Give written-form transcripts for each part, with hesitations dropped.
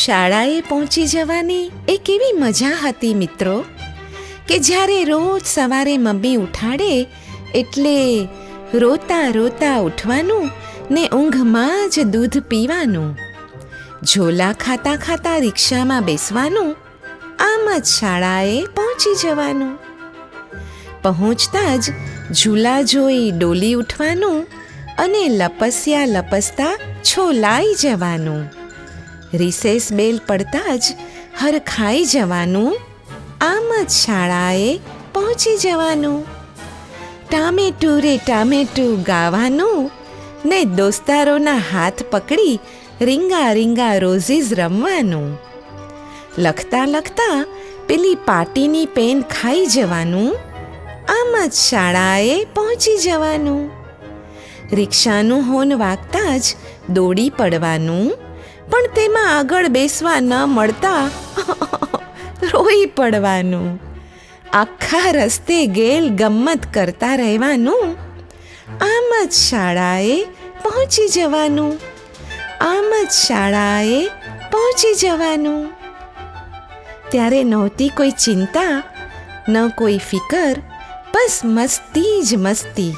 શાળાએ પહોંચી જવાની એ કેવી મજા હતી મિત્રો, કે જ્યારે રોજ સવારે મમ્મી ઉઠાડે એટલે રોતા રોતા ઉઠવાનું ને ઊંઘમાં જ દૂધ પીવાનું, ઝોલા ખાતા ખાતા રિક્ષામાં બેસવાનું, આમ જ શાળાએ પહોંચી જવાનું. પહોંચતા જ ઝૂલા જોઈ ડોલી ઉઠવાનું અને લપસ્યા લપસતા છોલાઈ જવાનું. રિસેસ બેલ પડતા જ હરખાઈ જવાનું, આમ જ શાળાએ પહોંચી જવાનું. ટામેટું રે ટામેટું ગાવાનું ને દોસ્તારોના હાથ પકડી રીંગા રીંગા રોઝીઝ રમવાનું. લખતા લખતા પેલી પાટીની પેન ખાઈ જવાનું, આમ જ શાળાએ પહોંચી જવાનું. રિક્ષાનું હોર્ન વાગતા જ દોડી પડવાનું, પણ તેમાં આગળ બેસવા ન મળતા રોઈ પડવાનું. આખા રસ્તે ગેલ ગમ્મત કરતા રહેવાનું, આમ જ શાળાએ પહોંચી જવાનું. આમ જ શાળાએ પહોંચી જવાનું. ત્યારે નહોતી કોઈ ચિંતા, ન કોઈ ફિકર, બસ મસ્તી જ મસ્તી.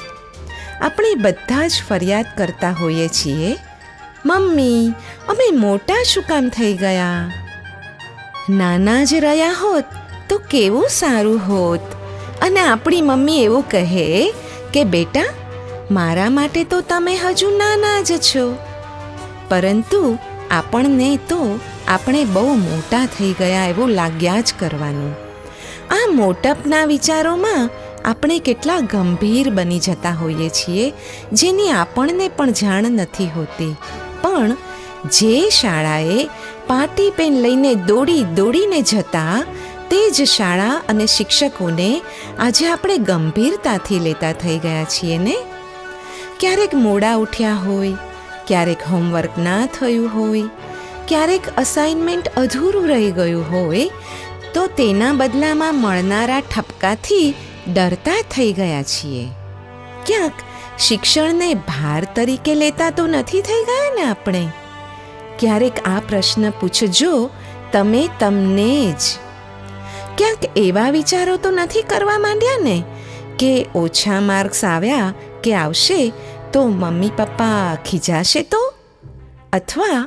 આપણે બધા જ ફરિયાદ કરતા હોઈએ છીએ, મમ્મી અમે મોટા શું કામ થઈ ગયા? નાના જ રહ્યા હોત તો કેવું સારું હોત. અને આપણી મમ્મી એવું કહે કે બેટા મારા માટે તો તમે હજુ નાના જ છો. પરંતુ આપણને તો આપણે બહુ મોટા થઈ ગયા એવું લાગ્યા જ કરવાનું. આ મોટપના વિચારોમાં આપણે કેટલા ગંભીર બની જતા હોઈએ છીએ, જેની આપણને પણ જાણ નથી હોતી. પણ જે શાળાએ પાટી પેન લઈને દોડી દોડીને જતા, તે જ શાળા અને શિક્ષકોને આજે આપણે ગંભીરતાથી લેતા થઈ ગયા છીએ ને. ક્યારેક મોડા ઉઠ્યા હોય, ક્યારેક હોમવર્ક ના થયું હોય, ક્યારેક અસાઇનમેન્ટ અધૂરું રહી ગયું હોય, તો તેના બદલામાં મળનારા ઠપકાથી ડરતા થઈ ગયા છીએ. ક્યાંક શિક્ષણને ભાર તરીકે લેતા તો નથી થઈ ગયા ને આપણે? ક્યારેક આ પ્રશ્ન પૂછજો તમે તમને જ. ક્યાંક એવા વિચારો તો નથી કરવા માંડ્યા ને કે ઓછા માર્ક્સ આવ્યા કે આવશે તો મમ્મી પપ્પા ખીજાશે તો? અથવા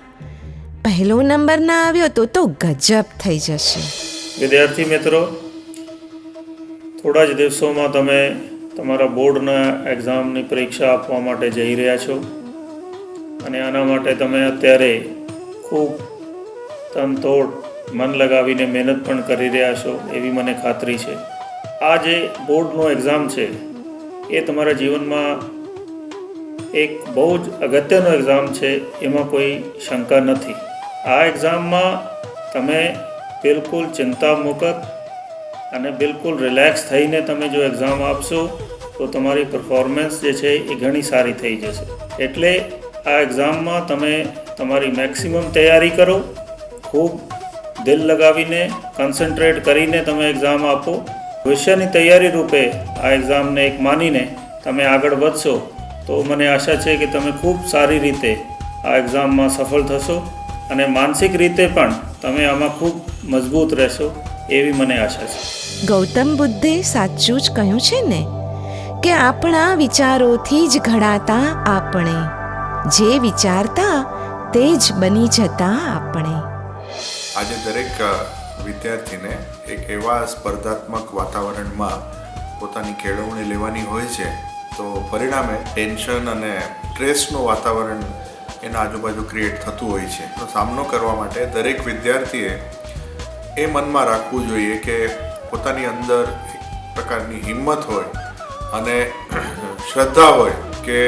પહેલો નંબર ના આવ્યો તો ગજબ થઈ જશે. વિદ્યાર્થી મિત્રો, થોડા જ દિવસોમાં તમે તમારા બોર્ડના એક્ઝામની પરીક્ષા આપવા માટે જઈ રહ્યા છો અને આના માટે તમે અત્યારે ખૂબ તનતોડ મન લગાવીને મહેનત પણ કરી રહ્યા છો એવી મને ખાતરી છે. આ જે બોર્ડનો એક્ઝામ છે એ તમારા જીવનમાં એક બહુ જ અગત્યનો એક્ઝામ છે, એમાં કોઈ શંકા નથી. આ એક્ઝામમાં તમે બિલકુલ ચિંતા મુક્ત અને બિલકુલ રિલેક્સ થઈને તમે જો એક્ઝામ આપશો તો તમારી પરફોર્મન્સ જે છે એ ઘણી સારી થઈ જશે. એટલે આ એક્ઝામમાં તમે તમારી મેક્સિમમ તૈયારી કરો, ખૂબ દિલ લગાવીને કોન્સન્ટ્રેટ કરીને તમે એક્ઝામ આપો. ભવિષ્યની તૈયારી રૂપે આ એક્ઝામને એક માનીને તમે આગળ વધશો તો મને આશા છે કે તમે ખૂબ સારી રીતે આ એક્ઝામમાં સફળ થશો અને માનસિક રીતે પણ તમે આમાં ખૂબ મજબૂત રહેશો એવી મને આશા છે. ગૌતમ બુદ્ધે સાચું જ કહ્યું છે ને કે આપણા વિચારોથી જ ઘડાતા આપણે, જે વિચારતા તે જ બની જતા આપણે. આજે દરેક વિદ્યાર્થીને એક એવા સ્પર્ધાત્મક વાતાવરણમાં પોતાની કેળવણી લેવાની હોય છે, તો પરિણામે ટેન્શન અને સ્ટ્રેસનું વાતાવરણ એના આજુબાજુ ક્રિએટ થતું હોય છે. તો સામનો કરવા માટે દરેક વિદ્યાર્થીએ એ મનમાં રાખવું જોઈએ કે પોતાની અંદર એક પ્રકારની હિંમત હોય અને શ્રદ્ધા હોય કે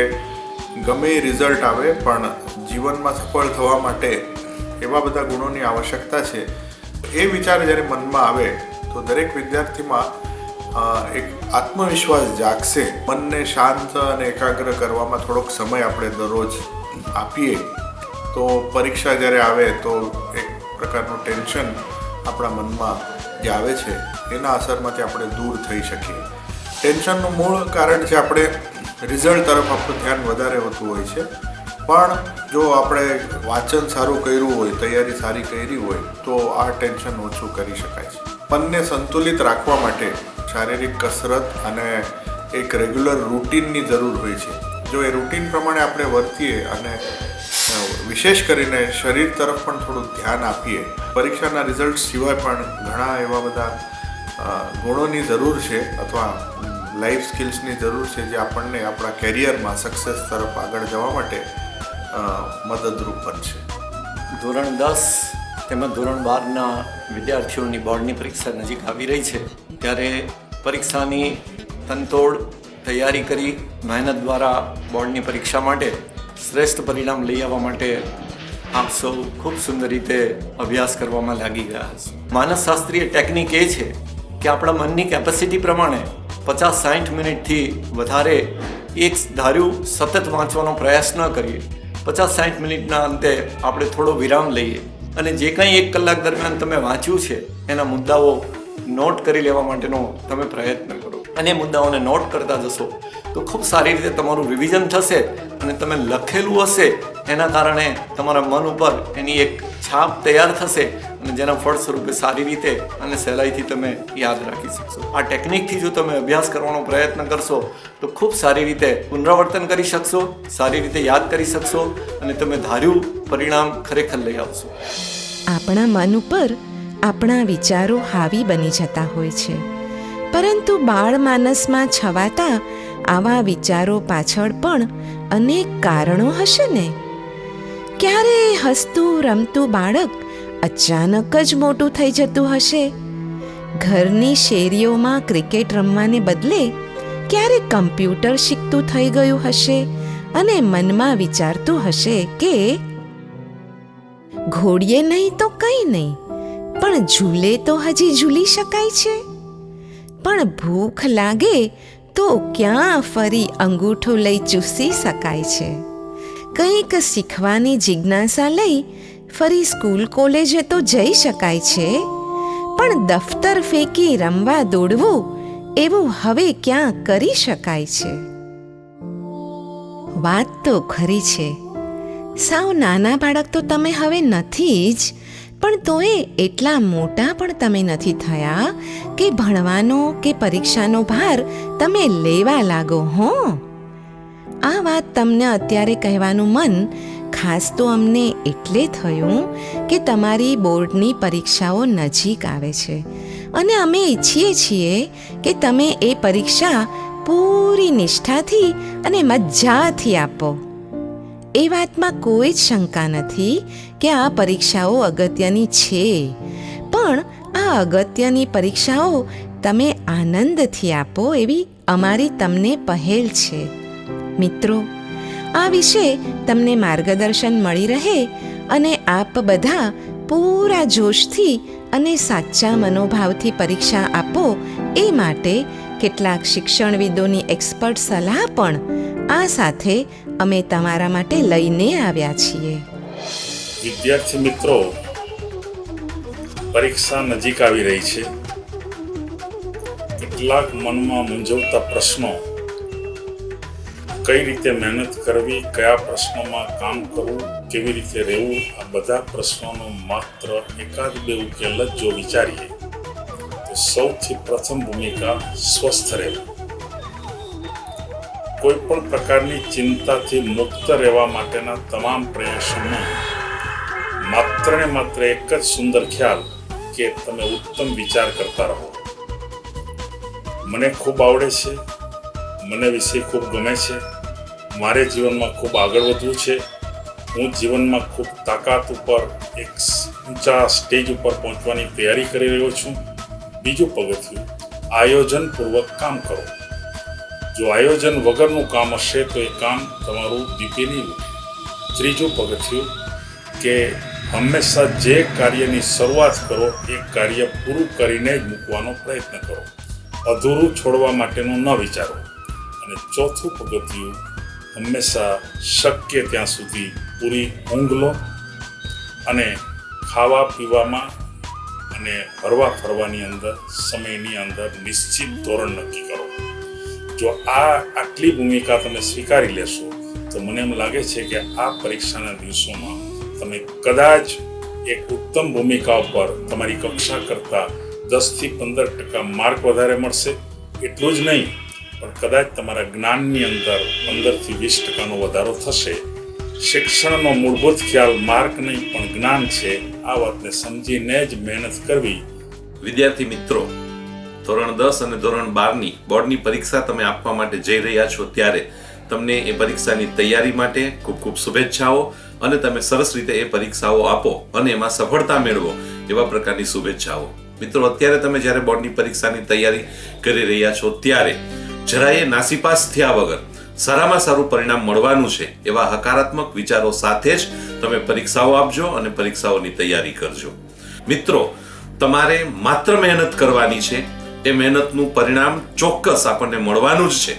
ગમે એ રિઝલ્ટ આવે પણ જીવનમાં સફળ થવા માટે એવા બધા ગુણોની આવશ્યકતા છે. એ વિચાર જ્યારે મનમાં આવે તો દરેક વિદ્યાર્થીમાં એક આત્મવિશ્વાસ જાગશે. મનને શાંત અને એકાગ્ર કરવામાં થોડોક સમય આપણે દરરોજ આપીએ તો પરીક્ષા જ્યારે આવે તો એક પ્રકારનું ટેન્શન આપણા મનમાં જે આવે છે એના અસરમાંથી આપણે દૂર થઈ શકીએ. ટેન્શનનું મૂળ કારણ છે આપણે રિઝલ્ટ તરફ આપણું ધ્યાન વધારે હોતું હોય છે પણ જો આપણે વાંચન સારું કર્યું હોય, તૈયારી સારી કરી હોય તો આ ટેન્શન ઓછું કરી શકાય છે. મનને સંતુલિત રાખવા માટે શારીરિક કસરત અને એક રેગ્યુલર રૂટીનની જરૂર હોય છે. જો એ રૂટીન પ્રમાણે આપણે વર્તીએ અને વિશેષ કરીને શરીર તરફ પણ થોડું ધ્યાન આપીએ, પરીક્ષાના રિઝલ્ટ સિવાય પણ ઘણા એવા બધા ગુણોની જરૂર છે અથવા લાઈફ સ્કિલ્સની જરૂર છે જે આપણને આપણા કેરિયરમાં સક્સેસ તરફ આગળ જવા માટે મદદરૂપ બનશે. ધોરણ 10 તેમજ ધોરણ 12ના વિદ્યાર્થીઓની બોર્ડની પરીક્ષા નજીક આવી રહી છે, ત્યારે પરીક્ષાની તનતોડ તૈયારી કરી મહેનત દ્વારા બોર્ડની પરીક્ષા માટે શ્રેષ્ઠ પરિણામ લઈ આવવા માટે આપ સૌ ખૂબ સુંદર રીતે અભ્યાસ કરવામાં લાગી ગયા હશો. માનસશાસ્ત્રીય ટેકનિક એ છે કે આપણા મનની કેપેસિટી પ્રમાણે 50-60 મિનિટથી વધારે એક ધાર્યું સતત વાંચવાનો પ્રયાસ ન કરીએ. 50-60 મિનિટના અંતે આપણે થોડો વિરામ લઈએ અને જે કંઈ 1 કલાક દરમિયાન તમે વાંચ્યું છે એના મુદ્દાઓ નોટ કરી લેવા માટેનો તમે પ્રયત્ન કરો. અને મુદ્દાઓને નોટ કરતા જશો તો ખૂબ સારી રીતે તમારું રિવિઝન થશે અને તમે લખેલું હશે એના કારણે તમારા મન ઉપર એની એક છાપ તૈયાર થશે અને જેના ફળ સ્વરૂપે સારી રીતે અને સહેલાઈથી તમે યાદ રાખી શકશો. આ ટેકનિકથી જો તમે અભ્યાસ કરવાનો પ્રયત્ન કરશો તો ખૂબ સારી રીતે પુનરાવર્તન કરી શકશો, સારી રીતે યાદ કરી શકશો અને તમે ધાર્યું પરિણામ ખરેખર લઈ આવશો. આપણા મન ઉપર આપણા વિચારો હાવી બની જતા હોય છે, પરંતુ બાળ માનસમાં છવાતા આવા વિચારો પાછળ પણ અનેક કારણો હશે ને. ક્યારે હસતું રમતું બાળક અચાનક જ મોટું થઈ જતું હશે. ઘરની શેરીઓમાં ક્રિકેટ રમવાને બદલે ક્યારે કમ્પ્યુટર શીખતું થઈ ગયું હશે અને મનમાં વિચારતું હશે કે ઘોડીએ નહીં તો કંઈ નહીં, પણ ઝૂલે તો હજી ઝૂલી શકાય છે. પણ ભૂખ લાગે તો ક્યાં ફરી અંગૂઠો લઈ ચૂસી શકાય છે. કંઈક શીખવાની જિજ્ઞાસા લઈ ફરી સ્કૂલ કોલેજે તો જઈ શકાય છે, પણ દફતર ફેંકી રમવા દોડવું એવું હવે ક્યાં કરી શકાય છે. વાત તો ખરી છે, સાવ નાના બાળક તો તમે હવે નથી જ, પણ તોય એટલા મોટા પણ તમે નથી થયા કે ભણવાનો કે પરીક્ષાનો ભાર તમે લેવા લાગો. આ વાત તમને અત્યારે કહેવાનું મન ખાસ તો અમને એટલે થયું કે તમારી બોર્ડની પરીક્ષાઓ નજીક આવે છે અને અમે ઈચ્છીએ છીએ કે તમે એ પરીક્ષા પૂરી નિષ્ઠાથી અને મજાથી આપો. એ વાતમાં કોઈ જ શંકા નથી કે આ પરીક્ષાઓ અગત્યની છે, પણ આ અગત્યની પરીક્ષાઓ તમે આનંદથી આપો એવી અમારી તમને પહેલ છે. મિત્રો, આ વિશે તમને માર્ગદર્શન મળી રહે અને આપ બધા પૂરા જોશથી અને સાચા મનોભાવથી પરીક્ષા આપો એ માટે કેટલાક શિક્ષણવિદોની એક્સપર્ટ સલાહ પણ આ સાથે અમે તમારા માટે લઈને આવ્યા છીએ. વિદ્યાર્થી મિત્રો, પરીક્ષા નજીક આવી રહી છે. કેટલાક મનમાં મૂંઝવતા પ્રશ્નો, કઈ રીતે મહેનત કરવી, કયા પ્રશ્નોમાં કામ કરવું, કેવી રીતે રહેવું, આ બધા પ્રશ્નોનો માત્ર 1-2 ઉકેલ જ જો વિચારીએ તો સૌથી પ્રથમ ભૂમિકા સ્વસ્થ રહેવું. કોઈ પણ પ્રકારની ચિંતાથી મુક્ત રહેવા માટેના તમામ પ્રયાસોમાં માત્ર ને માત્ર એક જ સુંદર ખ્યાલ કે તમે ઉત્તમ વિચાર કરતા રહો. મને ખૂબ આવડે છે, મને વિષય ખૂબ ગમે છે, મારે જીવનમાં ખૂબ આગળ વધવું છે, હું જીવનમાં ખૂબ તાકાત ઉપર એક ઊંચા સ્ટેજ ઉપર પહોંચવાની તૈયારી કરી રહ્યો છું. બીજું પગથિયું, આયોજનપૂર્વક કામ કરો. જો આયોજન વગરનું કામ હશે તો એ કામ તમારું દીપે નહીં. ત્રીજું પગથિયું કે હંમેશા જે કાર્યની શરૂઆત કરો એ કાર્ય પૂરું કરીને જ મૂકવાનો પ્રયત્ન કરો. અધૂરું છોડવા માટેનું ન વિચારો. અને ચોથું પગથિયું, હંમેશા શક્ય ત્યાં સુધી પૂરી ઊંઘ લો અને ખાવા પીવામાં અને હરવા ફરવાની અંદર સમયની અંદર નિશ્ચિત ધોરણ નક્કી કરો. જો આટલી ભૂમિકા તમે સ્વીકારી લેશો તો મને એમ લાગે છે કે આ પરીક્ષાના દિવસોમાં તમે કદાચ એક ઉત્તમ ભૂમિકા ઉપર તમારી કક્ષા કરતાં 10થી 15% માર્ક વધારે મળશે. એટલું જ નહીં, પણ કદાચ તમારા જ્ઞાનની અંદર 15થી 20% વધારો થશે. શિક્ષણનો મૂળભૂત ખ્યાલ માર્ક નહીં પણ જ્ઞાન છે. આ વાતને સમજીને જ મહેનત કરવી. વિદ્યાર્થી મિત્રો, ધોરણ 10 અને ધોરણ 12ની બોર્ડની પરીક્ષા તમે આપવા માટે જઈ રહ્યા છો ત્યારે તમને એ પરીક્ષાની તૈયારી માટે ખૂબ ખૂબ શુભેચ્છાઓ અને તમે સરસ રીતે એ પરીક્ષાઓ આપો અને એમાં સફળતા મેળવો એવા પ્રકારની શુભેચ્છાઓ. મિત્રો, અત્યારે તમે જ્યારે બોર્ડની પરીક્ષાની તૈયારી કરી રહ્યા છો ત્યારે જરાય નાસીપાસ થયા વગર સારામાં સારું પરિણામ મળવાનું છે એવા હકારાત્મક વિચારો સાથે જ તમે પરીક્ષાઓ આપજો અને પરીક્ષાઓની તૈયારી કરજો. મિત્રો, તમારે માત્ર મહેનત કરવાની છે. એ મહેનતનું પરિણામ ચોક્કસ આપણને મળવાનું જ છે,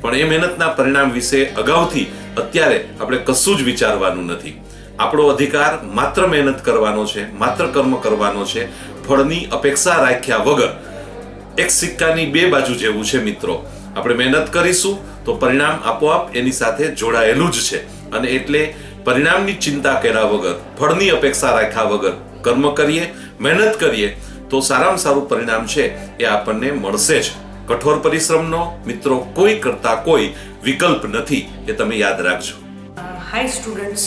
પણ એ મહેનતના પરિણામ વિશે અગાઉથી અત્યારે આપણે કશું જ વિચારવાનું નથી. આપણો અધિકાર માત્ર મહેનત કરવાનો છે, માત્ર કર્મ કરવાનો છે, ફળની અપેક્ષા રાખ્યા વગર. એક સિક્કાની બે બાજુ જેવું છે મિત્રો. આપણે મહેનત કરીશું તો પરિણામ આપોઆપ એની સાથે જોડાયેલું જ છે, અને એટલે પરિણામની ચિંતા કર્યા વગર, ફળની અપેક્ષા રાખ્યા વગર કર્મ કરીએ, મહેનત કરીએ તો સારામાં સારું પરિણામ છે એ આપણને મળશે જ. કઠોર પરિશ્રમનો મિત્રો કોઈ કરતા કોઈ વિકલ્પ નથી, એ તમે યાદ રાખજો. હાય સ્ટુડન્ટ્સ,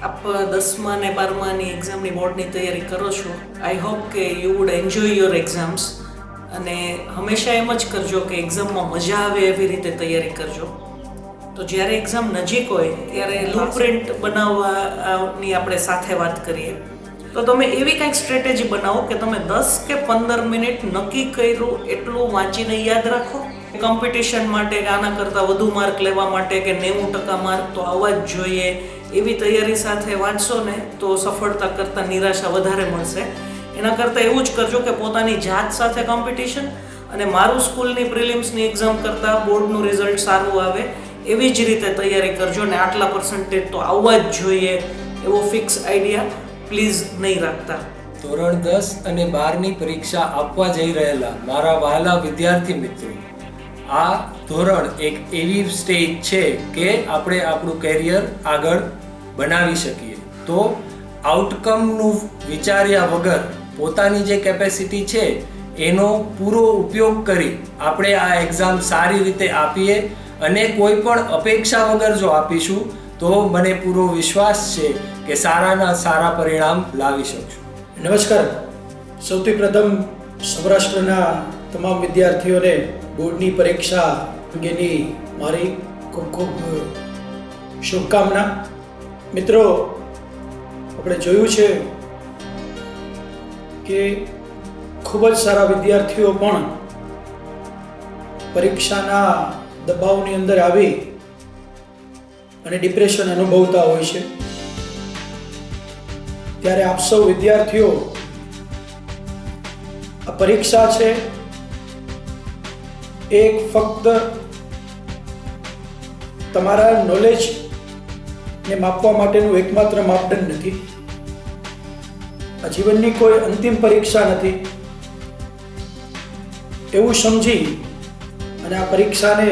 આપ 10મા અને 12માની એક્ઝામની બોર્ડની તૈયારી કરો છો. આઈ હોપ કે you would enjoy your exams, અને હંમેશા એમ જ કરજો કે એક્ઝામમાં મજા આવે એવી રીતે તૈયારી કરજો. તો જ્યારે એક્ઝામ નજીક હોય ત્યારે બ્લુપ્રિન્ટ બનાવવાની આપણે સાથે વાત કરીએ. તો તમે એવી કંઈક સ્ટ્રેટેજી બનાવો કે તમે 10 કે 15 મિનિટ નક્કી કર્યું એટલું વાંચીને યાદ રાખો. કોમ્પિટિશન માટે કે આના કરતાં વધુ માર્ક લેવા માટે કે 90% માર્ક તો આવવા જ જોઈએ એવી તૈયારી સાથે વાંચશો ને તો સફળતા કરતાં નિરાશા વધારે મળશે. એના કરતાં એવું જ કરજો કે પોતાની જાત સાથે કોમ્પિટિશન, અને મારું સ્કૂલની પ્રિલિમ્સની એક્ઝામ કરતાં બોર્ડનું રિઝલ્ટ સારું આવે એવી જ રીતે તૈયારી કરજો, ને આટલા પર્સન્ટેજ તો આવવા જ જોઈએ એવો ફિક્સ આઈડિયા પ્લીઝ નહીં રાખતા. ધોરણ 10 અને 12ની પરીક્ષા આપવા જઈ રહેલા મારા વહાલા વિદ્યાર્થી મિત્રો, આ ધોરણ એક એવી સ્ટેજ છે કે આપણે આપણું કેરિયર આગળ બનાવી શકીએ. તો આઉટકમનું વિચાર્યા વગર પોતાની જે કેપેસિટી છે એનો પૂરો ઉપયોગ કરી આપણે આ એક્ઝામ સારી રીતે આપીએ, અને કોઈ પણ અપેક્ષા વગર જો આપીશું તો મને પૂરો વિશ્વાસ છે કે સારાના સારા પરિણામ લાવી શકશું. નમસ્કાર. સૌથી પ્રથમ સૌરાષ્ટ્રના તમામ વિદ્યાર્થીઓને બોર્ડની પરીક્ષા અંગેની મારી ખૂબ ખૂબ શુભકામના. મિત્રો, આપણે જોયું છે કે ખૂબ જ સારા વિદ્યાર્થીઓ પણ પરીક્ષાના દબાવની અંદર આવી અને ડિપ્રેશન અનુભવતા હોય છે. ત્યારે આપ સૌ વિદ્યાર્થીઓ, આ પરીક્ષા છે એક ફક્ત તમારા નોલેજ ને માપવા માટેનું એકમાત્ર માપદંડ નથી. આ જીવનની કોઈ અંતિમ પરીક્ષા નથી એવું સમજી અને આ પરીક્ષાને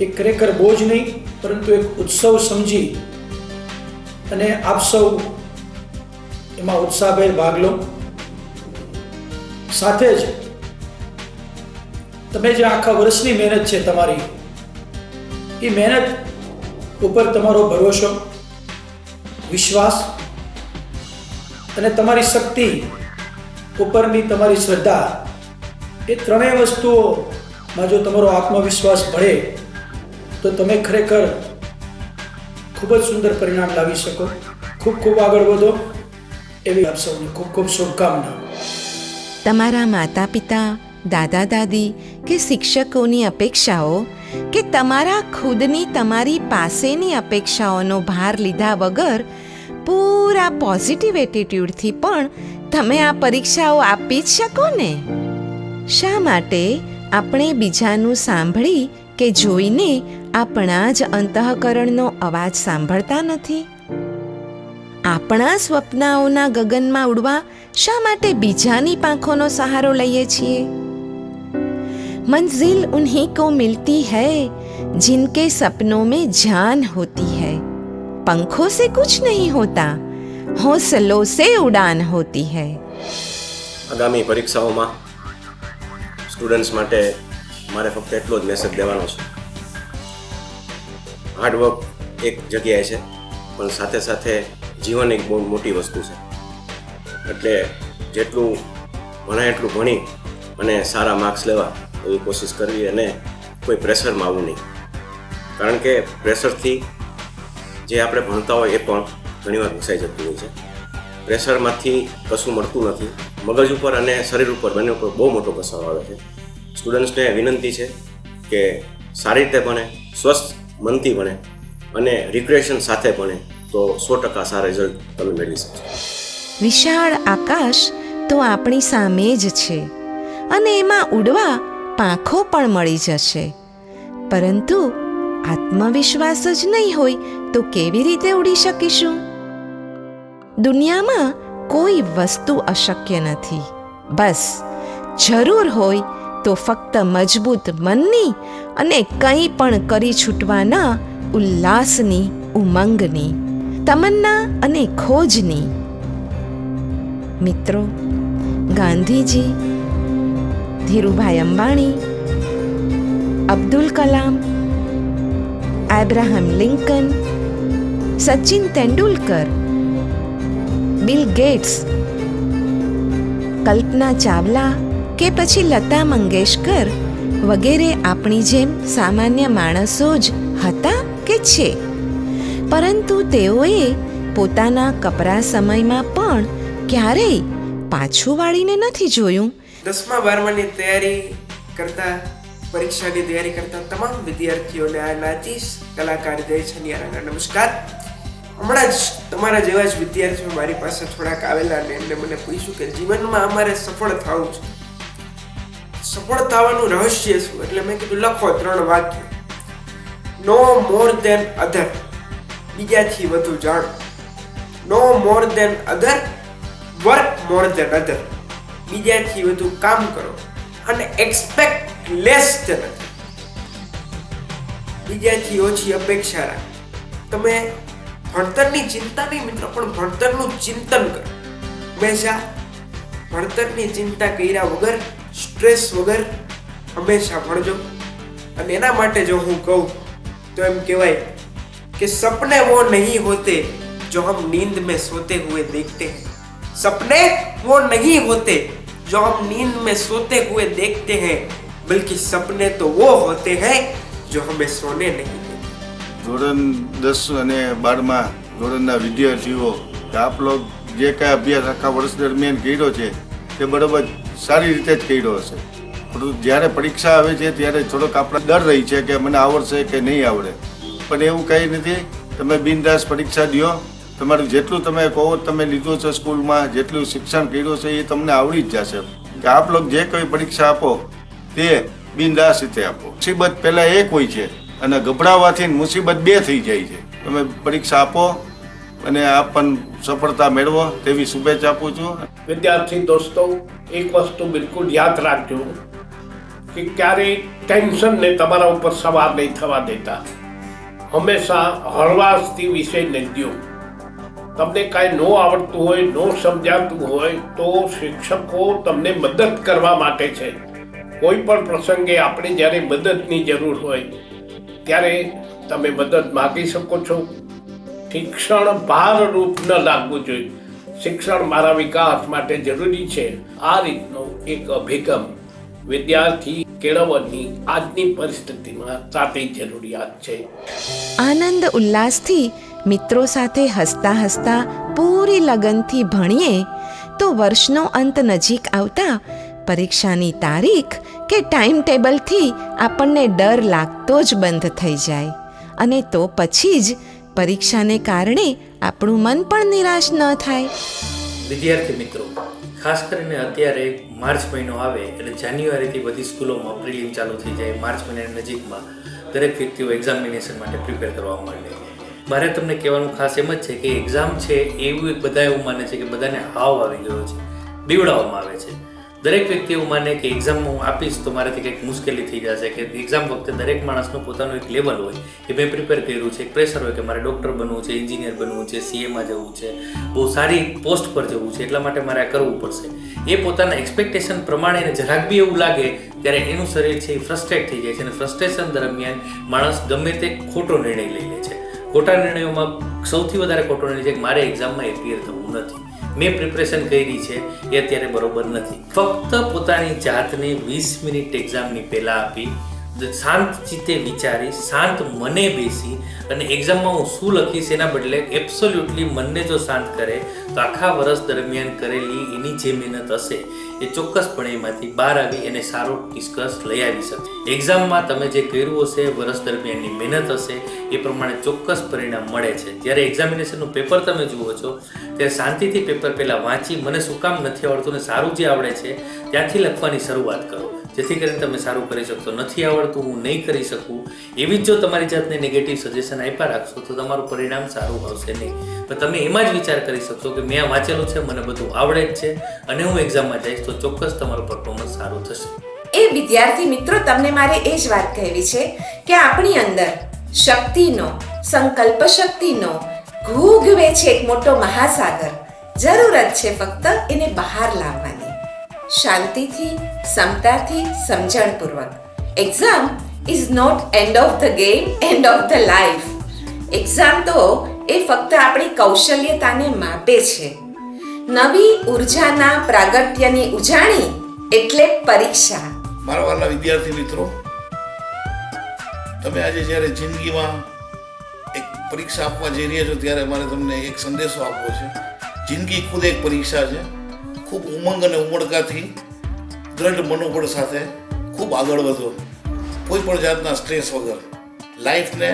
એક ખરેખર બોજ નહીં પરંતુ એક ઉત્સવ સમજી અને આપ સૌ એમાં ઉત્સાહભેર ભાગ લો. સાથે જ તમે જે આખા વર્ષની મહેનત છે તમારી, એ મહેનત ઉપર તમારો ભરોસો, વિશ્વાસ અને તમારી શક્તિ ઉપરની તમારી શ્રદ્ધા, એ ત્રણેય વસ્તુઓમાં જો તમારો આત્મવિશ્વાસ ભળે તો તમે ખરેખર ખૂબ જ સુંદર પરિણામ લાવી શકો. ખૂબ ખૂબ આગળ વધો એવી આપ સૌને ખૂબ ખૂબ શુભકામના. તમારા માતા પિતા, દાદા દાદી કે શિક્ષકોની અપેક્ષાઓ કે તમારા ખુદની તમારી પાસેની અપેક્ષાઓનો ભાર લીધા વગર પૂરા પોઝિટિવ એટીટ્યૂડથી પણ તમે આ પરીક્ષાઓ આપી જ શકો ને. શા માટે આપણે બીજાનું સાંભળી કે જોઈને આપણા જ અંતઃકરણનો અવાજ સાંભળતા નથી? આપણા સ્વપ્નાઓના ગગનમાં ઉડવા શા માટે બીજાની પાંખોનો સહારો લઈએ છીએ? મંઝિલ ઉન્हीं को मिलती है जिनके सपनों में जान होती है, पंखों से कुछ नहीं होता, हौसलों से उड़ान होती है। આગામી પરીક્ષાઓમાં સ્ટુડન્ટ્સ માટે મારે ફક્ત એટલો જ મેસેજ દેવાનો છે. હાર્ડવર્ક એક જગ્યાએ છે, પણ સાથે સાથે જીવન એક બહુ મોટી વસ્તુ છે. એટલે જેટલું ભણાય એટલું ભણી અને સારા માર્ક્સ લેવા એવી કોશિશ કરવી અને કોઈ પ્રેશરમાં આવવું નહીં. કારણ કે પ્રેશરથી જે આપણે ભણતા હોય એ પણ ઘણીવાર ઘૂસાઈ જતું હોય છે. પ્રેશરમાંથી કશું મળતું નથી. મગજ ઉપર અને શરીર ઉપર બંને ઉપર બહુ મોટો કસાવ આવે છે. સ્ટુડન્ટ્સને વિનંતી છે કે સારી રીતે ભણે, સ્વસ્થ મનથી ભણે અને રિક્રિએશન સાથે ભણે તો 100% સારા રિઝલ્ટ તમે મેળવી શકશો. વિશાળ આકાશ તો આપણી સામે જ છે અને એમાં ઉડવા પાંખો પણ મળી જશે, પરંતુ આત્મવિશ્વાસ જ નહીં હોય તો કેવી રીતે ઉડી શકીશું? દુનિયામાં કોઈ વસ્તુ અશક્ય નથી. બસ જરૂર હોય તો ફક્ત મજબૂત મનની અને કંઈ પણ કરી છૂટવાના ઉલ્લાસની, ઉમંગની, તમન્ના અને ખોજની. મિત્રો, Gandhiji, Dhirubhai Ambani, Abdul Kalam, Abraham Lincoln, Sachin Tendulkar, Bill Gates, Kalpana Chawla કે પછી લતા મંગેશકર વગેરે આપણી જેમ સામાન્ય માણસો જ હતા કે છે, પરંતુ તેઓએ પોતાના કપરા સમયમાં પણ ક્યારેય પાછું વાળીને નથી જોયું. 10મા 12માની તૈયારી કરતા, પરીક્ષાની તૈયારી કરતા તમામ વિદ્યાર્થીઓને આ નાચીસ કલાકાર જય છનિયારાના નમસ્કાર. હમણાં જ તમારા જેવા જ વિદ્યાર્થીઓ મારી પાસે થોડાક આવેલા અને એમને મને પૂછ્યું કે જીવનમાં અમારે સફળ થવું છે, સફળ થવાનું રહસ્ય શું? એટલે મેં કીધું લખો 3 વાક્ય. નો મોર ધેન અધર, બીજાથી વધુ જાણો. નો મોર ધેન અધર, વર્ક મોર ધેન અધર, બીજાથી વધુ કામ કરો અને એક્સપેક્ટ લેસ ધેન અધર, બીજાથી ઓછી અપેક્ષા રાખો. તમે ભણતરની ચિંતા નહીં મિત્રો, પણ ભણતરનું ચિંતન કરો. હંમેશા ભણતરની ચિંતા કર્યા વગર, સ્ટ્રેસ વગર હંમેશા ભણજો. અને એના માટે જો હું કહું તો એમ કહેવાય કે સપને वो नहीं होते जो हम नींद में सोते हुए देखते हैं. सपने वो नहीं होते जो हम नींद में सोते हुए देखते हैं, बल्कि सपने तो वो होते हैं जो हमें सोने नहीं देते. ધોરણ 10 અને 12માં ધોરણના વિદ્યાર્થીઓ, આપ લોગ જે કાંઈ અભ્યાસ આખા વર્ષ દરમિયાન કર્યો છે તે બરાબર સારી રીતે જ કર્યો હશે, પરંતુ જ્યારે પરીક્ષા આવે છે ત્યારે થોડોક આપણે ડર રહી છે કે મને આવડશે કે નહીં આવડે. પણ એવું કંઈ નથી. તમે બિનદાસ પરીક્ષા દો. તમારું જેટલું તમે કહો તમે લીધું છે સ્કૂલમાં, જેટલું શિક્ષણ કર્યું છે એ તમને આવડી જ જશે. કે આપ લોકો જે કોઈ પરીક્ષા આપો તે બિનદાસ રીતે આપો. મુસીબત પહેલાં એક હોય છે અને ગભરાવાથી મુસીબત 2 થઈ જાય છે. તમે પરીક્ષા આપો અને આપ પણ સફળતા મેળવો તેવી શુભેચ્છા આપું છું. વિદ્યાર્થી દોસ્તો, એક વસ્તુ બિલકુલ યાદ રાખજો કે ક્યારેય ટેન્શનને તમારા ઉપર સવાર નહીં થવા દેતા. હંમેશા હળવાશથી વિષયને દો. તમને કાંઈ ન આવડતું હોય, ન સમજાતું હોય તો શિક્ષકો તમને મદદ કરવા માટે છે. કોઈ પણ પ્રસંગે આપણે જ્યારે મદદની જરૂર હોય ત્યારે તમે મદદ માગી શકો છો. શિક્ષણ ભારરૂપ ન લાગવું જોઈએ. શિક્ષણ મારા વિકાસ માટે જરૂરી છે. આ રીતનો એક અભિગમ વિદ્યાર્થી કેળવવાની આજની પરિસ્થિતિમાં સાચી જરૂરિયાત છે. આનંદ ઉલ્લાસથી મિત્રો સાથે હસતા હસતા પૂરી લગનથી ભણીએ તો વર્ષનો અંત નજીક આવતા પરીક્ષાની તારીખ કે ટાઈમ ટેબલથી આપણને ડર લાગતો જ બંધ થઈ જાય, અને તો પછી જ પરીક્ષાને કારણે આપણું મન પણ નિરાશ ન થાય. વિદ્યાર્થી મિત્રો, ખાસ કરીને અત્યારે માર્ચ મહિનો આવે એટલે જાન્યુઆરીથી બધી સ્કૂલોમાં પ્રિલિમ ચાલુ થઈ જાય. માર્ચ મહિનાની નજીકમાં દરેક વ્યક્તિઓ એક્ઝામિનેશન માટે પ્રિપેર કરવા માંડે. મારે તમને કહેવાનું ખાસ એમ જ છે કે એક્ઝામ છે એવું બધા એવું માને છે કે બધાને હાવ આવી ગયો છે, બીવડાવવામાં આવે છે. દરેક વ્યક્તિ એવું માને કે એક્ઝામમાં હું આપીશ તો મારાથી કંઈક મુશ્કેલી થઈ જશે, કે એક્ઝામ વખતે દરેક માણસનું પોતાનું એક લેવલ હોય કે મેં પ્રિપેર કર્યું છે, એક પ્રેશર હોય કે મારે ડૉક્ટર બનવું છે, એન્જિનિયર બનવું છે, સીએમાં જવું છે, બહુ સારી પોસ્ટ પર જવું છે, એટલા માટે મારે આ કરવું પડશે. એ પોતાના એક્સપેક્ટેશન પ્રમાણે જરાક બી એવું લાગે ત્યારે એનું શરીર છે એ ફ્રસ્ટ્રેટ થઈ જાય છે, અને ફ્રસ્ટ્રેશન દરમિયાન માણસ ગમે તે ખોટો નિર્ણય લઈ લે છે. ખોટા નિર્ણયોમાં સૌથી વધારે ખોટો નિર્ણય છે કે મારે એક્ઝામમાં એપિયર થવું નથી, મેં પ્રિપરેશન કરી છે એ અત્યારે બરોબર નથી. ફક્ત પોતાની જાતને 20 મિનિટ એક્ઝામની પહેલાં આપી, શાંત ચિત્તે વિચારી, શાંત મને બેસી અને એક્ઝામમાં હું શું લખીશ એના બદલે એબ્સોલ્યુટલી મનને જો શાંત કરે તો આખા વર્ષ દરમિયાન કરેલી એની જે મહેનત હશે એ ચોક્કસપણે એમાંથી બહાર આવી એને સારો ડિસ્કસ લઈ આવી શકે. એક્ઝામમાં તમે જે કર્યું હશે, વર્ષ દરમિયાનની મહેનત હશે, એ પ્રમાણે ચોક્કસ પરિણામ મળે છે. જ્યારે એક્ઝામિનેશનનું પેપર તમે જુઓ છો ત્યારે શાંતિથી પેપર પહેલાં વાંચી મને શું કામ નથી આવડતું ને સારું જે આવડે છે ત્યાંથી લખવાની શરૂઆત કરો, જેથી કરીને તમે સારું કરી શકશો. નથી આવડતું, હું નહીં કરી શકું, એવી જ જો તમારી જાતને નેગેટિવ સજેશન આપ્યા રાખશો તો તમારું પરિણામ સારું આવશે નહીં. પણ તમે એમાં જ વિચાર કરી શકશો કે મેં આ વાંચેલું છે, મને બધું આવડે જ છે અને હું એક્ઝામમાં જઈશ તો ચોક્કસ તમારું પરફોર્મન્સ સારું થશે. એ વિદ્યાર્થી મિત્રો, તમને મારે એ જ વાત કહેવી છે કે આપણી અંદર શક્તિનો, સંકલ્પ શક્તિનો ઘૂઘવે છે એક મોટો મહાસાગર. જરૂરત છે ફક્ત એને બહાર લાવવાની, શાંતિથી, ક્ષમતાથી, સમજણપૂર્વક. Exam is not end of the game, end of the life. Exam તો એ ફક્ત આપણી કૌશલ્યતાને માપે છે. નવી ઉર્જાના પ્રાગટ્યની ઉજાણી એટલે પરીક્ષા. મારા વાલા વિદ્યાર્થી મિત્રો, તમે આજે જ્યારે જિંદગીમાં એક પરીક્ષા આપવા જઈ રહ્યા છો ત્યારે મારે તમને એક સંદેશો આપવો છે. જિંદગી ખુદ એક પરીક્ષા છે. ખૂબ ઉમંગ અને ઉમળકાથી, દ્રઢ મનોબળ સાથે ખૂબ આગળ વધો. કોઈ પણ જાતના સ્ટ્રેસ વગર લાઈફને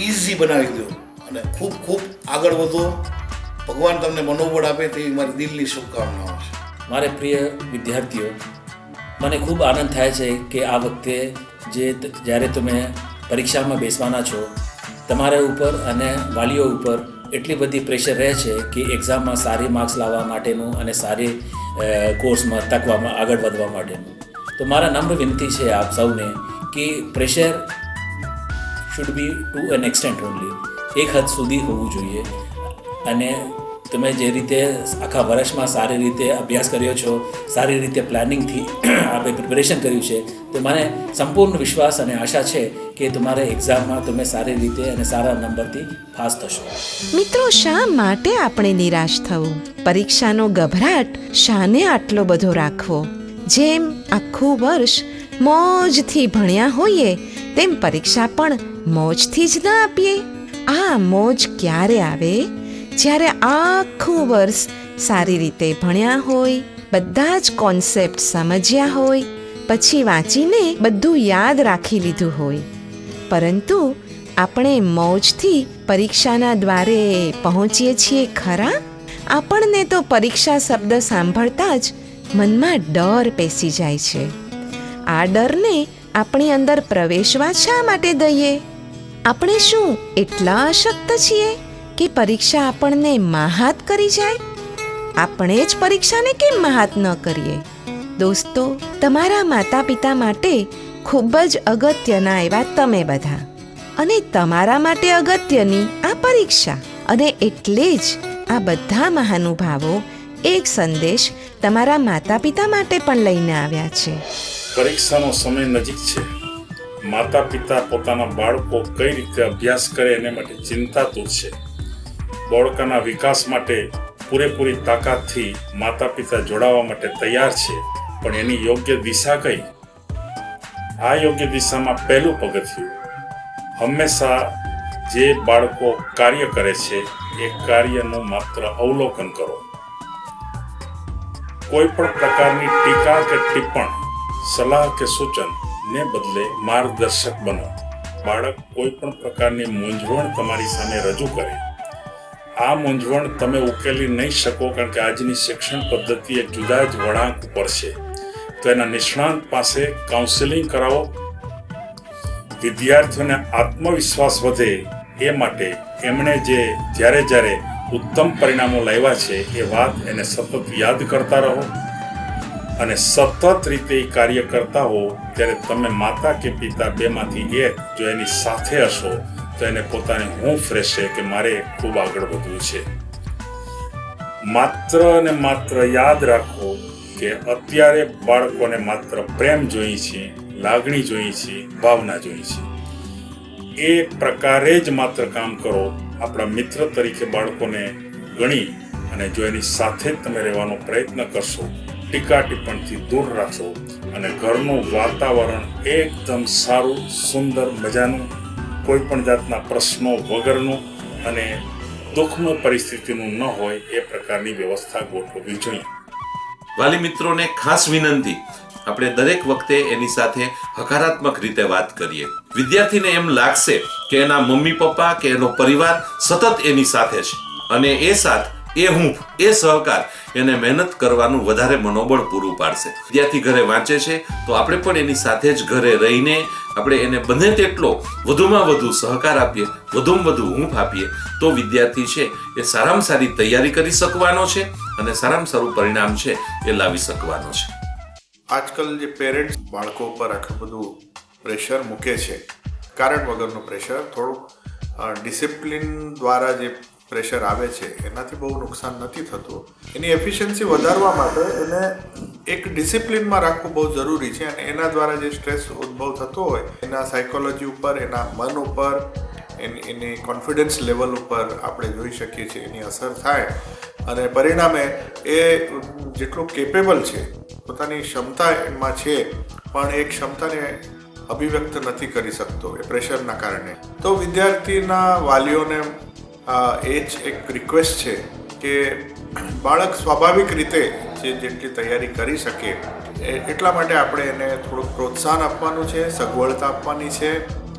ઇઝી બનાવી દો અને ખૂબ ખૂબ આગળ વધો. ભગવાન તમને મનોબળ આપે તેવી મારી દિલની શુભકામનાઓ છે. મારે પ્રિય વિદ્યાર્થીઓ, મને ખૂબ આનંદ થાય છે કે આ વખતે જ્યારે તમે પરીક્ષામાં બેસવાના છો, તમારા ઉપર અને વાલીઓ ઉપર એટલી બધી પ્રેશર રહે છે કે એક્ઝામમાં સારી માર્ક્સ લાવવા માટેનું અને સારી કોર્સમાં તકવામાં આગળ વધવા માટેનું. તો મારા નમ્ર વિનંતી છે આપ સૌને કે pressure should be to an extent only, એક હદ સુધી હોવું જોઈએ. અને તમે જે રીતે આખા વર્ષમાં સારી રીતે અભ્યાસ કર્યો છો, સારી રીતે પ્લાનિંગથી આપણે પ્રિપેરેશન કર્યું છે, તો મને સંપૂર્ણ વિશ્વાસ અને આશા છે કે તમારે એક્ઝામમાં તમે સારી રીતે અને સારા નંબરથી પાસ થશો. મિત્રો, શા માટે આપણે નિરાશ થવું? પરીક્ષાનો ગભરાટ શાને આટલો બધો રાખવો? જેમ આખું વર્ષ મોજથી ભણ્યા હોઈએ તેમ પરીક્ષા પણ મોજથી જ ના આપીએ. આ મોજ ક્યારે આવે? જ્યારે આખું વર્ષ સારી રીતે ભણ્યા હોય, બધા જ કોન્સેપ્ટ સમજ્યા હોય, પછી વાંચીને બધું યાદ રાખી લીધું હોય, પરંતુ આપણે મોજથી પરીક્ષાના દ્વારે પહોંચીએ છીએ ખરા? આપણને તો પરીક્ષા શબ્દ સાંભળતા જ મનમાં ડર પેસી જાય છે. આ ડરને આપણી અંદર પ્રવેશવા શા માટે દઈએ? આપણે શું એટલા અશક્ત છીએ કે પરીક્ષા આપણને માહાત કરી જાય? આપણે જ પરીક્ષાને કેમ માહાત ન કરીએ? દોસ્તો, તમારા માતા પિતા માટે ખૂબ જ અગત્યના એવા તમે બધા, અને તમારા માટે અગત્યની આ પરીક્ષા. અને એટલે જ આ બધા મહાનુભાવો એક સંદેશ તમારા માતા પિતા માટે પણ લઈને આવ્યા છે. પરીક્ષાનો સમય નજીક છે. માતા પિતા પોતાના બાળકો કઈ રીતે અભ્યાસ કરે એને માટે ચિંતાતુર છે. બાળકોના વિકાસ માટે પૂરેપૂરી તાકાતથી માતા પિતા જોડાવા માટે તૈયાર છે, પણ એની યોગ્ય દિશા કઈ? આ યોગ્ય દિશામાં પહેલું પગથિયું હંમેશા જે બાળકો કાર્ય કરે છે એ કાર્યનું માત્ર અવલોકન કરો. કોઈ પણ પ્રકારની ટીકા કે ટિપ્પણ, સલાહ કે સૂચન ને બદલે માર્ગદર્શક બનો. બાળક કોઈ પણ પ્રકારની મૂંઝવણ તમારી સામે રજૂ કરે, આ મૂંઝવણ તમે ઉકેલી નહીં શકો, કારણ કે આજની શિક્ષણ પદ્ધતિ એક જુદા જ વળાંક ઉપર છે. તો એના નિષ્ણાંત પાસે કાઉન્સેલિંગ કરાવો. વિદ્યાર્થીઓને આત્મવિશ્વાસ વધે એ માટે એમણે જ્યારે ઉત્તમ પરિણામો લાવ્યા છે એ વાત એને સતત યાદ કરતા રહો. અને સતત રીતે એ કાર્ય કરતા હો ત્યારે તમે માતા કે પિતા બેમાંથી એક જો એની સાથે હશો તો એને પોતાને હૂંફ રહેશે કે મારે ખૂબ આગળ વધવું છે. માત્ર ને માત્ર યાદ રાખો કે અત્યારે બાળકોને માત્ર પ્રેમ જોઈએ છે, લાગણી જોઈએ છે, ભાવના જોઈએ છે. એ પ્રકારે જ માત્ર કામ કરો. આપણા મિત્ર તરીકે બાળકોને ગણી અને જો એની સાથે જ તમે રહેવાનો પ્રયત્ન કરશો, ટીકા ટિપ્પણથી દૂર રાખશો અને ઘરનું વાતાવરણ એકદમ સારું, સુંદર, મજાનું, કોઈ પણ જાતના પ્રશ્નો વગરનું અને દુઃખનું પરિસ્થિતિનું ન હોય એ પ્રકારની વ્યવસ્થા ગોઠવવી જોઈએ. વાલી મિત્રોને ખાસ વિનંતી, આપણે દરેક વખતે એની સાથે હકારાત્મક રીતે વાત કરીએ. વિદ્યાર્થીને એમ લાગશે કે એના મમ્મી પપ્પા કે એનો પરિવાર સતત એની સાથે છે અને એ સાથ, એ હૂંફ, એ સહકાર એને મહેનત કરવાનું વધારે મનોબળ પૂરું પાડશે. વિદ્યાર્થી ઘરે વાંચે છે તો આપણે પણ એની સાથે જ ઘરે રહીને આપણે એને બને તેટલો વધુમાં વધુ સહકાર આપીએ, વધુમાં વધુ હૂંફ આપીએ તો વિદ્યાર્થી છે એ સારામાં સારી તૈયારી કરી શકવાનો છે અને સારામાં સારું પરિણામ છે એ લાવી શકવાનો છે. આજકાલ જે પેરેન્ટ્સ બાળકો પર આખું બધું પ્રેશર મૂકે છે, કારણ વગરનું પ્રેશર, થોડુંક ડિસિપ્લિન દ્વારા જે પ્રેશર આવે છે એનાથી બહુ નુકસાન નથી થતું. એની એફિશિયન્સી વધારવા માટે એને એક ડિસિપ્લિનમાં રાખવું બહુ જરૂરી છે અને એના દ્વારા જે સ્ટ્રેસ ઉદ્ભવ થતો હોય એના સાયકોલોજી ઉપર, એના મન ઉપર, એની કોન્ફિડન્સ લેવલ ઉપર આપણે જોઈ શકીએ છીએ એની અસર થાય અને પરિણામે એ જેટલું કેપેબલ છે, પોતાની ક્ષમતા એમાં છે પણ એ ક્ષમતાને અભિવ્યક્ત નથી કરી શકતો એ પ્રેશરના કારણે. તો વિદ્યાર્થીના વાલીઓને એ જ એક રિક્વેસ્ટ છે કે બાળક સ્વાભાવિક રીતે જેટલી તૈયારી કરી શકે એટલા માટે આપણે એને થોડુંક પ્રોત્સાહન આપવાનું છે, સગવડતા આપવાની છે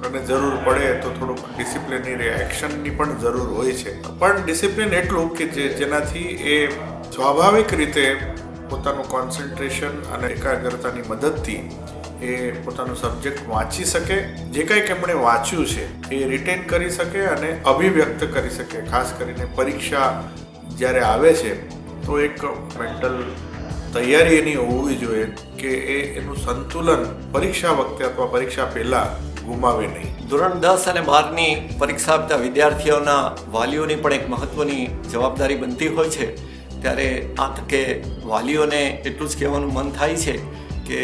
અને જરૂર પડે તો થોડુંક ડિસિપ્લિનરી એક્શનની પણ જરૂર હોય છે. પણ ડિસિપ્લિન એટલું કે જેનાથી એ સ્વાભાવિક રીતે પોતાનું કોન્સન્ટ્રેશન અને એકાગ્રતાની મદદથી એ પોતાનું સબ્જેક્ટ વાંચી શકે, જે કંઈક એમણે વાંચ્યું છે એ રિટેન કરી શકે અને અભિવ્યક્ત કરી શકે. ખાસ કરીને પરીક્ષા જ્યારે આવે છે તો એક મેન્ટલ તૈયારી એની હોવી જોઈએ કે એનું સંતુલન પરીક્ષા વખતે અથવા પરીક્ષા પહેલાં ગુમાવે નહીં. ધોરણ 10 અને 12ની પરીક્ષા આપતા વિદ્યાર્થીઓના વાલીઓની પણ એક મહત્વની જવાબદારી બનતી હોય છે. ત્યારે આ તકે વાલીઓને એટલું જ કહેવાનું મન થાય છે કે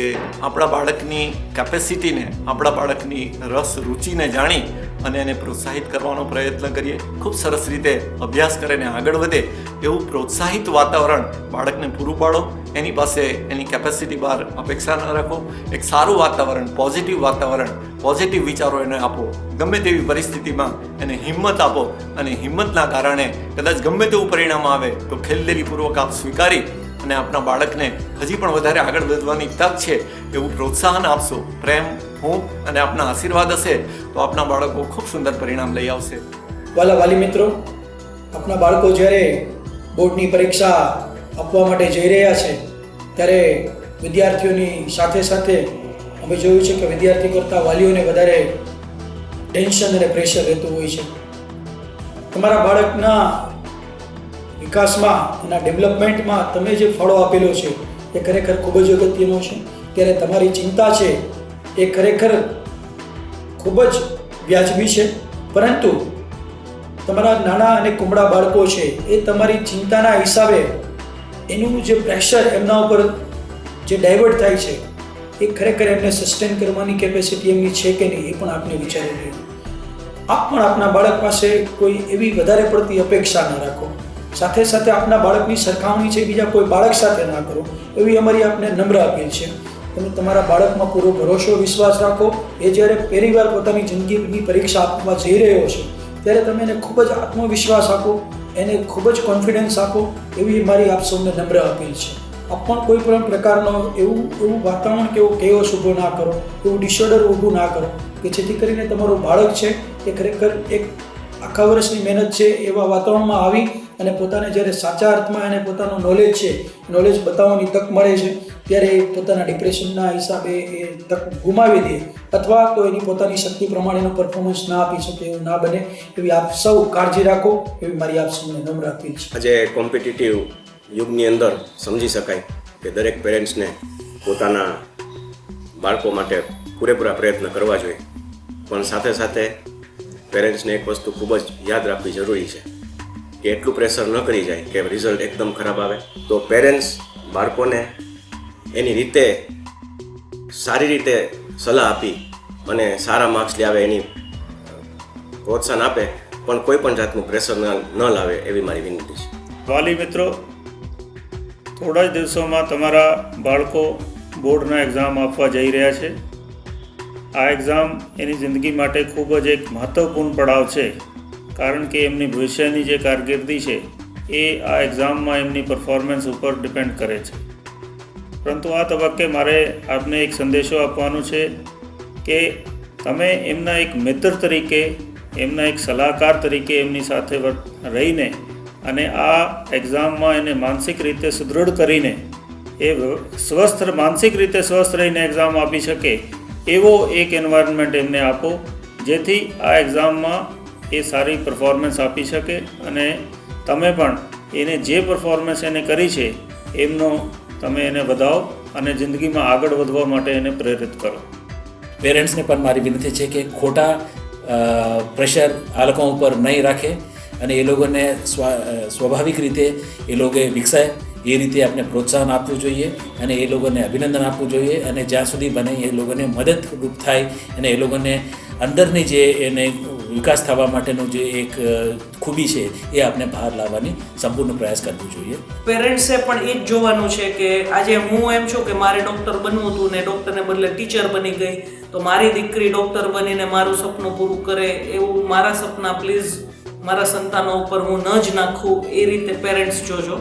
આપણા બાળકની કેપેસિટીને, આપણા બાળકની રસ રુચિને જાણી અને એને પ્રોત્સાહિત કરવાનો પ્રયત્ન કરીએ. ખૂબ સરસ રીતે અભ્યાસ કરીને આગળ વધે એવું પ્રોત્સાહિત વાતાવરણ બાળકને પૂરું પાડો. એની પાસે એની કેપેસિટી બહાર અપેક્ષા ન રાખો. એક સારું વાતાવરણ, પોઝિટિવ વાતાવરણ, પોઝિટિવ વિચારો એને આપો. ગમે તેવી પરિસ્થિતિમાં એને હિંમત આપો અને હિંમતના કારણે કદાચ ગમે તેવું પરિણામ આવે તો ખેલદિલીપૂર્વક આપ સ્વીકારી અને આપણા બાળકને હજી પણ વધારે આગળ વધવાની તક છે એવું પ્રોત્સાહન આપશો. પ્રેમ, હૂંફ અને આપના આશીર્વાદ હશે તો આપણા બાળકો ખૂબ સુંદર પરિણામ લઈ આવશે. વાલા વાલી મિત્રો, આપણા બાળકો જ્યારે બોર્ડની પરીક્ષા આપવા માટે જઈ રહ્યા છે ત્યારે વિદ્યાર્થીઓની સાથે સાથે અમે જોયું છે કે વિદ્યાર્થી કરતાં વાલીઓને વધારે ટેન્શન અને પ્રેશર રહેતું હોય છે. તમારા બાળકના વિકાસમાં, એના ડેવલપમેન્ટમાં તમે જે ફાળો આપેલો છે એ ખરેખર ખૂબ જ અગત્યનો છે. ત્યારે તમારી ચિંતા છે એ ખરેખર ખૂબ જ વ્યાજબી છે. પરંતુ તમારા નાના અને કુમળા બાળકો છે એ તમારી ચિંતાના હિસાબે એનું જે પ્રેશર એમના ઉપર જે ડાયવર્ટ થાય છે એ ખરેખર એમને સસ્ટેન કરવાની કેપેસિટી એમની છે કે નહીં એ પણ આપને વિચારી લેવું. આપ પણ આપના બાળક પાસે કોઈ એવી વધારે પડતી અપેક્ષા ન રાખો. સાથે સાથે આપના બાળકની સરખામણી છે બીજા કોઈ બાળક સાથે ના કરો એવી અમારી આપને નમ્ર અપીલ છે. તમે તમારા બાળકમાં પૂરો ભરોસો, વિશ્વાસ રાખો. એ જ્યારે પહેલી વાર પોતાની જિંદગીની પરીક્ષા આપવા જઈ રહ્યો છે ત્યારે તમે એને ખૂબ જ આત્મવિશ્વાસ આપો, એને ખૂબ જ કોન્ફિડન્સ આપો એવી મારી આપ સૌને નમ્ર અપીલ છે. આપ પણ કોઈ પણ પ્રકારનો એવું વાતાવરણ કે એવું કેઓસ ઊભો ના કરો, એવું ડિસઓર્ડર ઊભું ના કરો કે જેથી કરીને તમારું બાળક છે એ ખરેખર એક આખા વર્ષની મહેનત છે એવા વાતાવરણમાં આવી અને પોતાને જ્યારે સાચા અર્થમાં એને પોતાનું નોલેજ છે, નોલેજ બતાવવાની તક મળે છે ત્યારે એ પોતાના ડિપ્રેશનના હિસાબે એ તક ગુમાવી દે અથવા તો એની પોતાની શક્તિ પ્રમાણેનું પરફોર્મન્સ ના આપી શકે એવું ના બને એવી આપ સૌ કાળજી રાખો એવી મારી આપ સૌને નમ્ર અપીલ છે. આજે કોમ્પિટિટિવ યુગની અંદર સમજી શકાય કે દરેક પેરેન્ટ્સને પોતાના બાળકો માટે પૂરેપૂરા પ્રયત્ન કરવા જોઈએ, પણ સાથે સાથે પેરેન્ટ્સને એક વસ્તુ ખૂબ જ યાદ રાખવી જરૂરી છે કે એટલું પ્રેશર ન કરી જાય કે રિઝલ્ટ એકદમ ખરાબ આવે. તો પેરેન્ટ્સ બાળકોને એની રીતે સારી રીતે સલાહ આપી અને સારા માર્ક્સ લાવે એની પ્રોત્સાહન આપે, પણ કોઈ પણ જાતનું પ્રેશર ન લાવે એવી મારી વિનંતી છે. વાલી મિત્રો, થોડા જ દિવસોમાં તમારા બાળકો બોર્ડના એક્ઝામ આપવા જઈ રહ્યા છે. આ એક્ઝામ એની જિંદગી માટે ખૂબ જ એક મહત્ત્વપૂર્ણ પડાવ છે, કારણ કે એમની ભવિષ્યની જે કારકિર્દી છે એ આ એક્ઝામમાં એમની પરફોર્મન્સ ઉપર ડિપેન્ડ કરે છે. પરંતુ આ તબક્કે મારે આપને એક સંદેશો આપવાનો છે કે તમે એમના એક મિત્ર તરીકે, એમના એક સલાહકાર તરીકે એમની સાથે રહીને અને આ એક્ઝામમાં એને માનસિક રીતે સુદૃઢ કરીને એ માનસિક રીતે સ્વસ્થ રહીને એક્ઝામ આપી શકે એવો એક એન્વાયરમેન્ટ એમને આપો, જેથી આ એક્ઝામમાં એ સારી પરફોર્મન્સ આપી શકે અને તમે પણ એને જે પરફોર્મન્સ એને કરી છે એમનો તમે એને વધાવો અને જિંદગીમાં આગળ વધવા માટે એને પ્રેરિત કરો. પેરેન્ટ્સને પણ મારી વિનંતી છે કે ખોટા પ્રેશર આ લોકો ઉપર નહીં રાખે અને એ લોકોને સ્વાભાવિક રીતે એ લોકોએ વિકસાય એ રીતે આપણે પ્રોત્સાહન આપવું જોઈએ અને એ લોકોને અભિનંદન આપવું જોઈએ અને જ્યાં સુધી બને એ લોકોને મદદરૂપ થાય અને એ લોકોને અંદરની જે એને વિકાસ થવા માટેનું જે એક ખૂબી છે એ આપણે બહાર લાવવાની સંપૂર્ણ પ્રયાસ કરવો જોઈએ. પેરેન્ટ્સે પણ એ જ જોવાનું છે કે આજે હું એમ છું કે મારે ડૉક્ટર બનવું હતું ને ડૉક્ટરને બદલે ટીચર બની ગઈ, તો મારી દીકરી ડૉક્ટર બનીને મારું સપનું પૂરું કરે એવું મારા સપના પ્લીઝ મારા સંતાનો ઉપર હું ન જ નાખું, એ રીતે પેરેન્ટ્સ જોજો.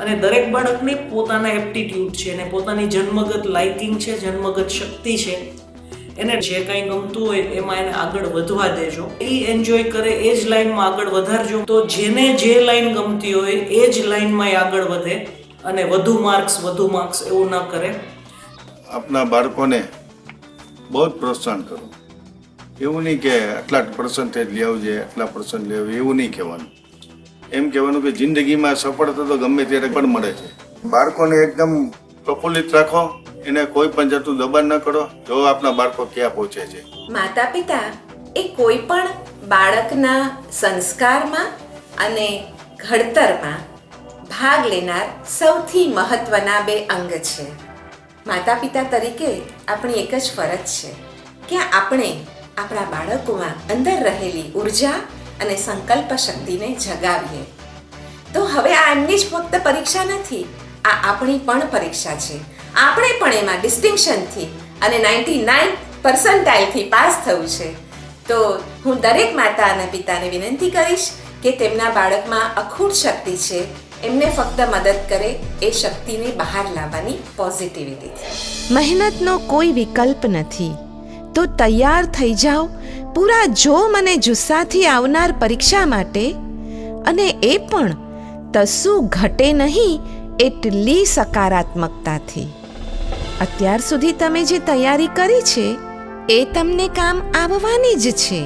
અને દરેક બાળકની પોતાના એપ્ટિટ્યૂડ છે અને પોતાની જન્મગત લાઇકિંગ છે, જન્મગત શક્તિ છે. એને જે કંઈ ગમતું હોય એમાં એને આગળ વધવા દેજો, એ એન્જોય કરે એ જ લાઈનમાં આગળ વધારજો. તો જેને જે લાઈન ગમતી હોય એ જ લાઈનમાં એ આગળ વધે અને વધુ માર્ક્સ એવું ન કરે. આપના બાળકોને બહુ જ પ્રોત્સાહન કરો. એવું નહીં કે આટલા પર્સન્ટેજ લેવજે, આટલા પર્સન્ટ લેવું, એવું નહીં કહેવાનું. એમ કહેવાનું કે જિંદગીમાં સફળતા તો ગમે ત્યારે પણ મળે છે. બાળકોને એકદમ પ્રફુલ્લિત રાખો, એને કોઈ પણ જાતનું દબાણ ન કરો. જો આપના બાળકો ક્યાં પહોંચે છે. માતા પિતા એ કોઈ પણ બાળકના સંસ્કારમાં અને ઘડતરમાં ભાગ લેનાર સૌથી મહત્વના બે અંગ છે. માતા પિતા તરીકે આપણી એક જ ફરજ છે કે આપણે આપણા બાળકોમાં અંદર રહેલી ઉર્જા અને સંકલ્પ શક્તિને જગાવીએ. તો હવે આ એમની જ ફક્ત પરીક્ષા નથી, આ આપણી પણ પરીક્ષા છે. આપણે પણ એમાં ડિસ્ટિંક્શનથી અને 99% પાસ થવું છે. તો હું દરેક માતા અને પિતાને વિનંતી કરીશ કે તેમના બાળકમાં અખૂટ શક્તિ છે, એમને ફક્ત મદદ કરે એ શક્તિને બહાર લાવવાની પોઝિટિવિટીથી. મહેનતનો કોઈ વિકલ્પ નથી, તો તૈયાર થઈ જાઓ પૂરા જોમ અને જુસ્સાથી આવનાર પરીક્ષા માટે. અને એ પણ તસું ઘટે નહીં એટલી સકારાત્મકતાથી. અત્યાર સુધી તમે જે તૈયારી કરી છે એ તમને કામ આવવાની જ છે,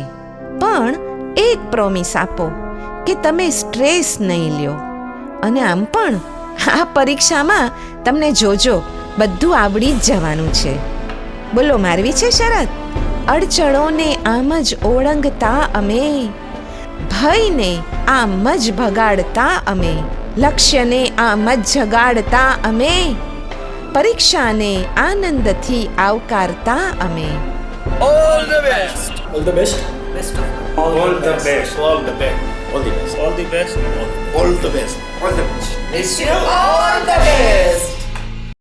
પણ એક પ્રોમિસ આપો કે તમે સ્ટ્રેસ નહીં લ્યો. અને આમ પણ આ પરીક્ષામાં તમને જોજો બધું આવડી જ જવાનું છે. બોલો, મારવી છે શરત? અડચણોને આમ જ ઓળંગતા અમે, ભયને આમ જ ભગાડતા અમે, લક્ષ્યને આમ જ જગાડતા અમે, પરીક્ષાને આનંદથી આવકારતા અમે. All the best. All the best. Best of luck. All the best. All the best. All the best. All the best. All the best. All the best. Wish you all the best.